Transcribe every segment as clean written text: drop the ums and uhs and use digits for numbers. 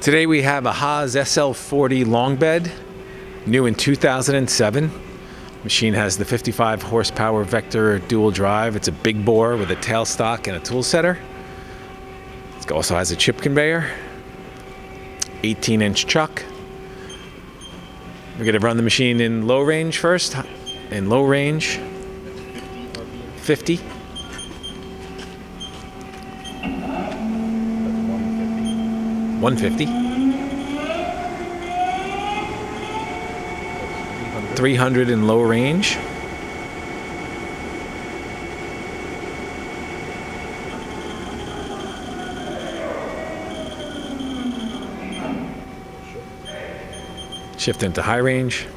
Today we have a Haas Sl-40 long bed, new in 2007. Machine has the 55 horsepower Vector dual drive. It's a big bore with a tailstock and a tool setter. It also has a chip conveyor, 18-inch chuck. We're going to run the machine in low range first. In low range, 50. 150. 300 in low range. Shift into high range.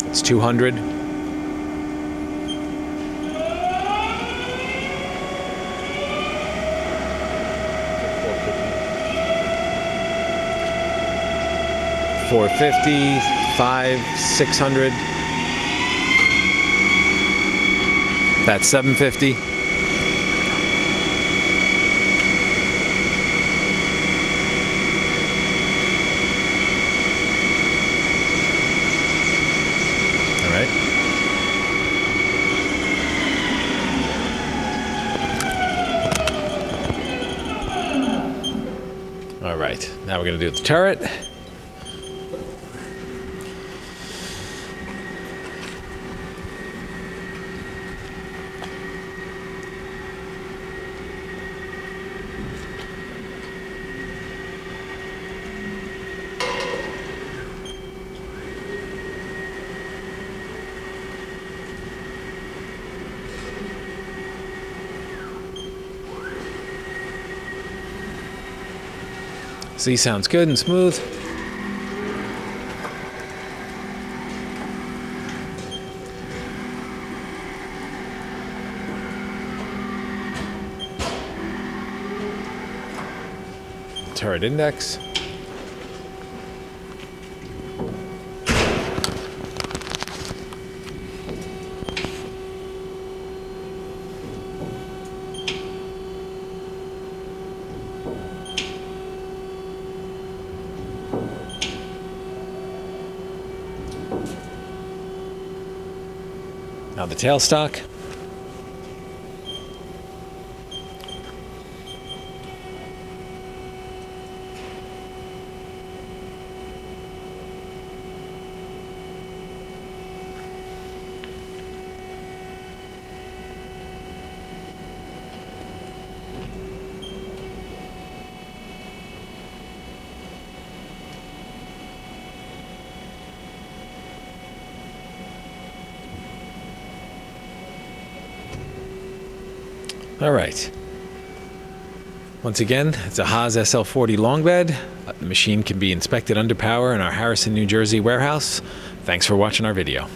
It's 200. $450, $500, $600. That's $750. All right. All right. Now we're going to do the turret. See, sounds good and smooth. Turret index. Now the tailstock. All right. Once again, it's a Haas Sl-40 long bed. The machine can be inspected under power in our Harrison, New Jersey warehouse. Thanks for watching our video.